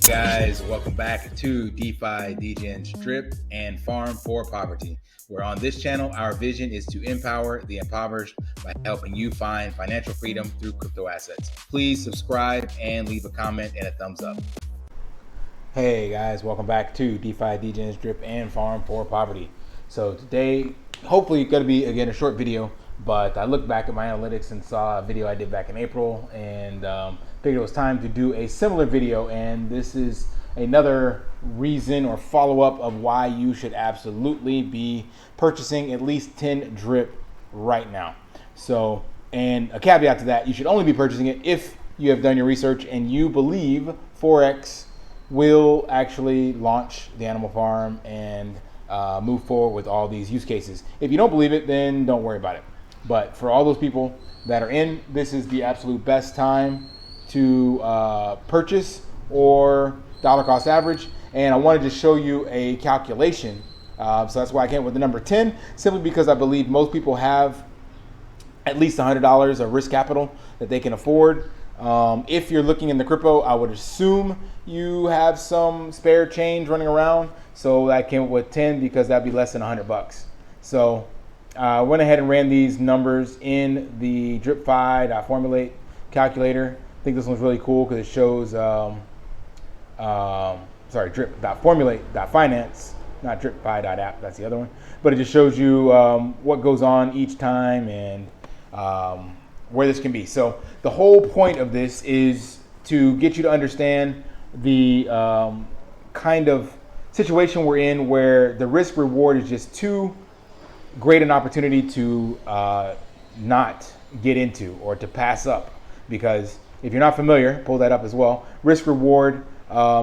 Guys, welcome back to DeFi, Degens, Drip, and Farm for Poverty, where on this channel, our vision is to empower the impoverished by helping you find financial freedom through crypto assets. Please subscribe and leave a comment and a thumbs up. Hey guys, welcome back to DeFi, Degens, Drip, and Farm for Poverty. So today, hopefully going to be, again, a short video, but I looked back at my analytics and saw a video I did back in April and figured it was time to do a similar video, and this is another reason or follow-up of why you should absolutely be purchasing at least 10 drip right now. So, and a caveat to that, you should only be purchasing it if you have done your research and you believe Forex will actually launch the animal farm and move forward with all these use cases. If you don't believe it, then don't worry about it. But for all those people that are in, this is the absolute best time to purchase or dollar cost average. And I wanted to show you a calculation. So that's why I came with the number 10, simply because I believe most people have at least $100 of risk capital that they can afford. If you're looking in the crypto, I would assume you have some spare change running around. So I came up with 10 because that'd be less than $100. So I went ahead and ran these numbers in the dripfi.formulate calculator. I think this one's really cool because it shows, drip.formulate.finance, not dripfi.app, that's the other one. But it just shows you what goes on each time and where this can be. So the whole point of this is to get you to understand the kind of situation we're in where the risk reward is just too great an opportunity to not get into or to pass up. Because if you're not familiar, pull that up as well. Risk reward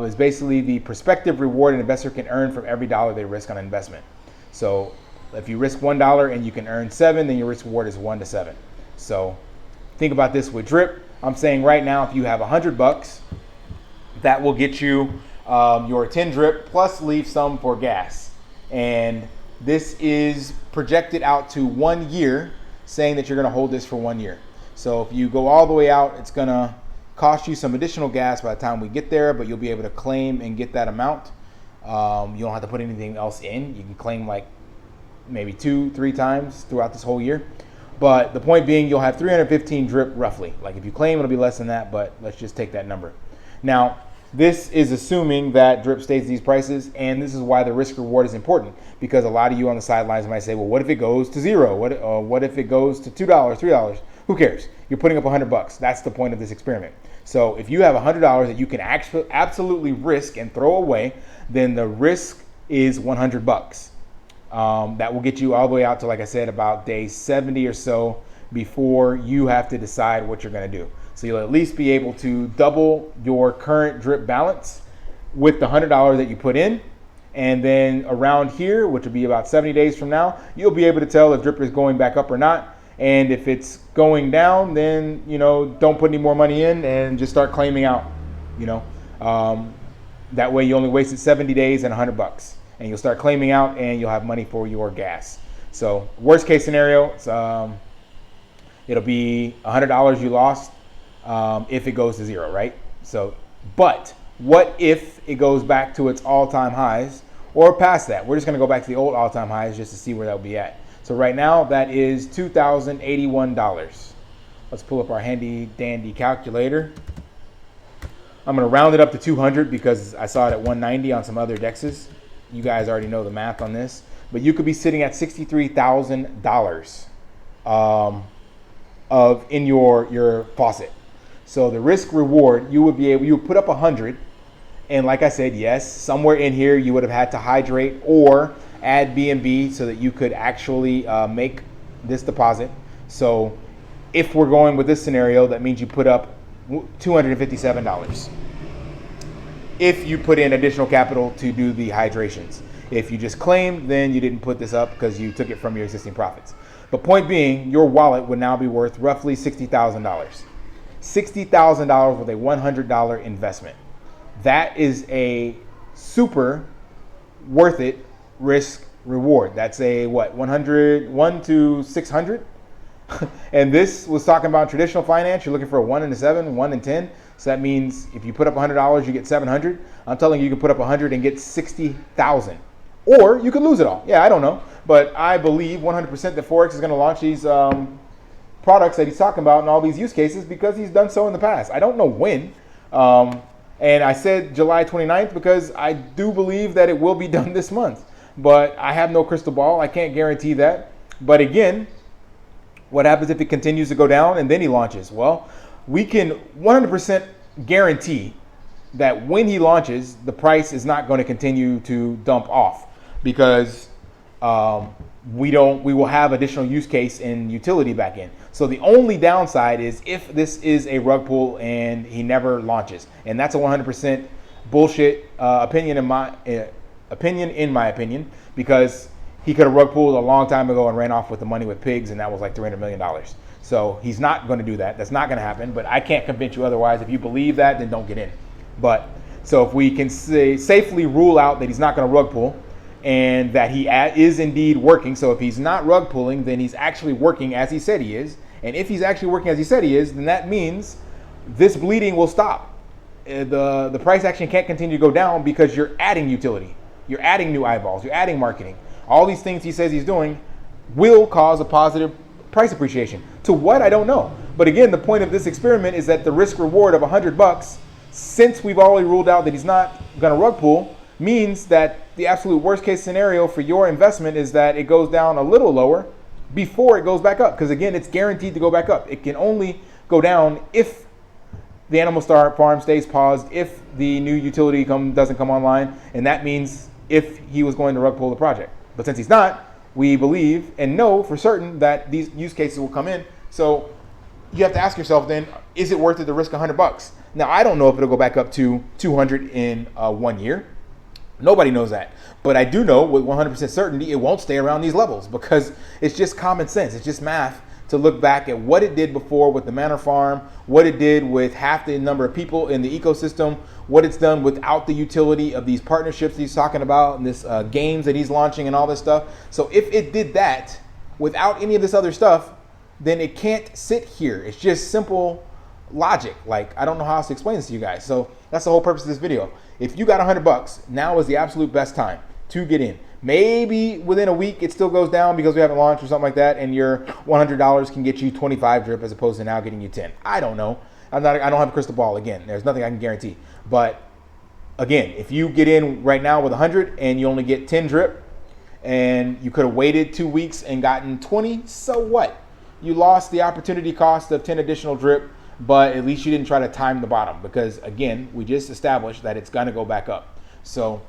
is basically the prospective reward an investor can earn from every dollar they risk on an investment. So if you risk $1 and you can earn 7, then your risk reward is 1 to 7. So think about this with drip. I'm saying right now, if you have $100, that will get you your 10 drip plus leave some for gas. And this is projected out to 1 year, saying that you're going to hold this for 1 year. So if you go all the way out, it's going to cost you some additional gas by the time we get there, but you'll be able to claim and get that amount. You don't have to put anything else in. You can claim like maybe 2-3 times throughout this whole year. But the point being, you'll have 315 drip roughly. Like if you claim, it'll be less than that, but let's just take that number. Now, this is assuming that drip stays at these prices, and this is why the risk reward is important, because a lot of you on the sidelines might say, well, what if it goes to zero? What if it goes to $2, $3? Who cares? You're putting up $100. That's the point of this experiment. So if you have $100 that you can absolutely risk and throw away, then the risk is $100. That will get you all the way out to, like I said, about day 70 or so before you have to decide what you're going to do. So you'll at least be able to double your current drip balance with the $100 that you put in. And then around here, which will be about 70 days from now, you'll be able to tell if drip is going back up or not. And if it's going down, then, don't put any more money in and just start claiming out, that way you only wasted 70 days and $100. And you'll start claiming out and you'll have money for your gas. So worst case scenario, it'll be $100 you lost if it goes to zero, right? So, but what if it goes back to its all-time highs or past that? We're just going to go back to the old all-time highs just to see where that will be at. So right now that is $2,081. Let's pull up our handy dandy calculator. I'm going to round it up to 200 because I saw it at 190 on some other dexes. You guys already know the math on this, but you could be sitting at $63,000 in your faucet. So the risk reward, you would put up 100, and like I said, yes, somewhere in here you would have had to hydrate or add B&B so that you could actually make this deposit. So if we're going with this scenario, that means you put up $257. If you put in additional capital to do the hydrations. If you just claimed, then you didn't put this up because you took it from your existing profits. But point being, your wallet would now be worth roughly $60,000. $60,000 with a $100 investment. That is a super worth it risk reward. That's a what, 100, 1 to 600. And this was talking about traditional finance. You're looking for a 1 and a 7, 1 and 10. So that means if you put up $100, you get 700. I'm telling you, you can put up 100 and get 60,000. Or you could lose it all. Yeah, I don't know. But I believe 100% that Forex is going to launch these products that he's talking about in all these use cases because he's done so in the past. I don't know when. And I said July 29th because I do believe that it will be done this month. But I have no crystal ball. I can't guarantee that. But again, what happens if it continues to go down and then he launches? Well, we can 100% guarantee that when he launches, the price is not going to continue to dump off because we will have additional use case and utility back in. So the only downside is if this is a rug pull and he never launches, and that's a 100% bullshit opinion in my opinion, because he could have rug pulled a long time ago and ran off with the money with pigs, and that was like $300 million. So he's not going to do that. That's not going to happen. But I can't convince you otherwise. If you believe that, then don't get in. But so if we can safely rule out that he's not going to rug pull, and that he is indeed working. So if he's not rug pulling, then he's actually working as he said he is. And if he's actually working as he said he is, then that means this bleeding will stop. The price action can't continue to go down because you're adding utility. You're adding new eyeballs. You're adding marketing. All these things he says he's doing will cause a positive price appreciation. To what? I don't know. But again, the point of this experiment is that the risk reward of $100, since we've already ruled out that he's not going to rug pull, means that the absolute worst case scenario for your investment is that it goes down a little lower before it goes back up. Because again, it's guaranteed to go back up. It can only go down if the animal farm stays paused, if the new utility doesn't come online, and that means if he was going to rug pull the project. But since he's not, we believe and know for certain that these use cases will come in. So you have to ask yourself then, is it worth it to risk $100? Now, I don't know if it'll go back up to 200 in 1 year. Nobody knows that. But I do know with 100% certainty it won't stay around these levels because it's just common sense. It's just math to look back at what it did before with the Manor Farm, what it did with half the number of people in the ecosystem, what it's done without the utility of these partnerships he's talking about and this games that he's launching and all this stuff. So if it did that without any of this other stuff, then it can't sit here. It's just simple logic. Like, I don't know how else to explain this to you guys. So that's the whole purpose of this video. If you got $100, now is the absolute best time to get in. Maybe within a week it still goes down because we haven't launched or something like that, and your $100 can get you 25 drip as opposed to now getting you 10. I don't know. I don't have a crystal ball. Again, there's nothing I can guarantee. But again, if you get in right now with 100 and you only get 10 drip, and you could have waited 2 weeks and gotten 20, so what? You lost the opportunity cost of 10 additional drip, but at least you didn't try to time the bottom because again, we just established that it's gonna go back up. So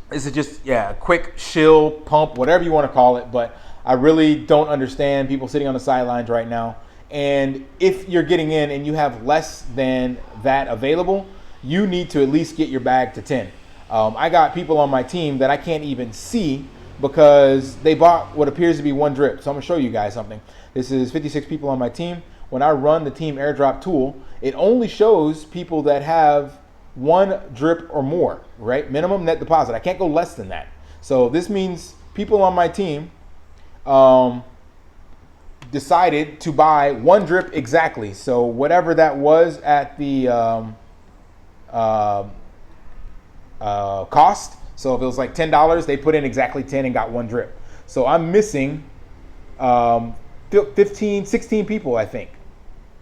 this is just, a quick shill pump, whatever you want to call it, but I really don't understand people sitting on the sidelines right now. And if you're getting in and you have less than that available, you need to at least get your bag to 10. I got people on my team that I can't even see because they bought what appears to be one drip. So I'm gonna show you guys something. This is 56 people on my team. When I run the team airdrop tool, it only shows people that have one drip or more, right? Minimum net deposit. I can't go less than that. So this means people on my team decided to buy one drip exactly. So whatever that was at the cost. So if it was like $10, they put in exactly 10 and got one drip. So I'm missing 16 people, I think.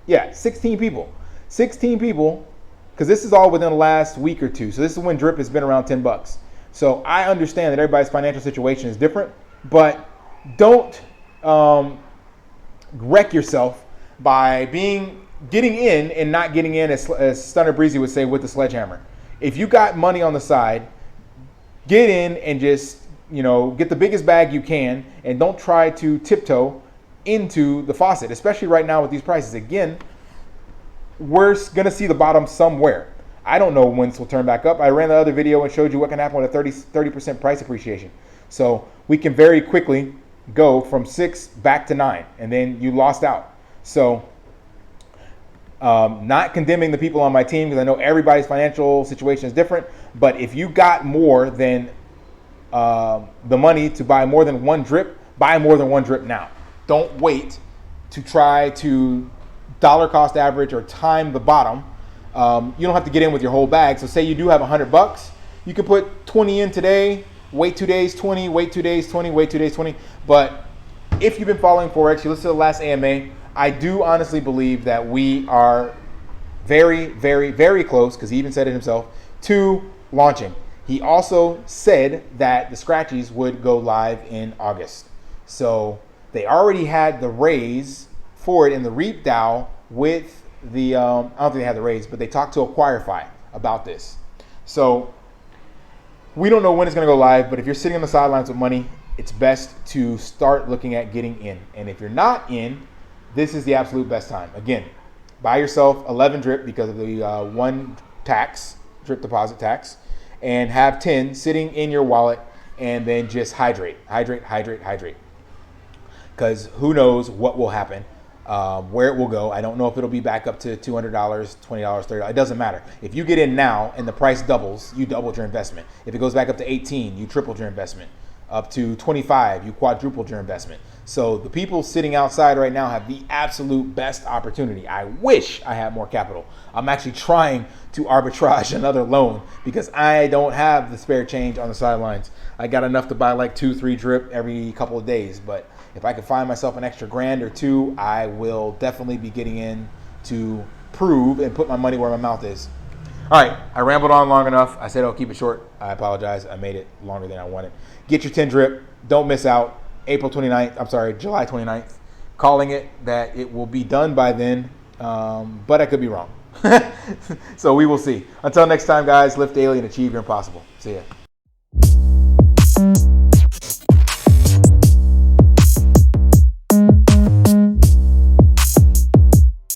Yeah, 16 people. 16 people, because this is all within the last week or two. So this is when drip has been around $10. So I understand that everybody's financial situation is different, but don't wreck yourself by getting in and not getting in, as Stunner Breezy would say, with the sledgehammer. If you got money on the side, get in and just, get the biggest bag you can, and don't try to tiptoe into the faucet, especially right now with these prices. Again, we're going to see the bottom somewhere. I don't know when this will turn back up. I ran the other video and showed you what can happen with a 30% price appreciation. So we can very quickly go from 6 back to 9, and then you lost out. So not condemning the people on my team because I know everybody's financial situation is different, but if you got more than the money to buy more than one drip, buy more than one drip now. Don't wait to try to dollar cost average or time the bottom. You don't have to get in with your whole bag. So say you do have $100, you could put 20 in today, wait 2 days, 20, wait 2 days, 20, wait 2 days, 20. But if you've been following Forex, you listen to the last AMA, I do honestly believe that we are very, very, very close, because he even said it himself, to launching. He also said that the scratchies would go live in August. So they already had the raise for it in the Reap DAO with the, I don't think they had the raise, but they talked to Acquirify about this. So we don't know when it's going to go live, but if you're sitting on the sidelines with money, it's best to start looking at getting in. And if you're not in, this is the absolute best time. Again, buy yourself 11 drip because of the one tax, drip deposit tax, and have 10 sitting in your wallet, and then just hydrate. Because who knows what will happen, where it will go. I don't know if it'll be back up to $200, $20, $30. It doesn't matter. If you get in now and the price doubles, you doubled your investment. If it goes back up to 18, you tripled your investment. Up to 25, you quadrupled your investment. So the people sitting outside right now have the absolute best opportunity. I wish I had more capital. I'm actually trying to arbitrage another loan because I don't have the spare change on the sidelines. I got enough to buy like 2-3 drip every couple of days, but if I could find myself an extra grand or two, I will definitely be getting in to prove and put my money where my mouth is. All right, I rambled on long enough. I said I'll keep it short. I apologize. I made it longer than I wanted. Get your 10 drip. Don't miss out. July 29th. Calling it that it will be done by then, but I could be wrong. So we will see. Until next time, guys, live daily and achieve your impossible. See ya.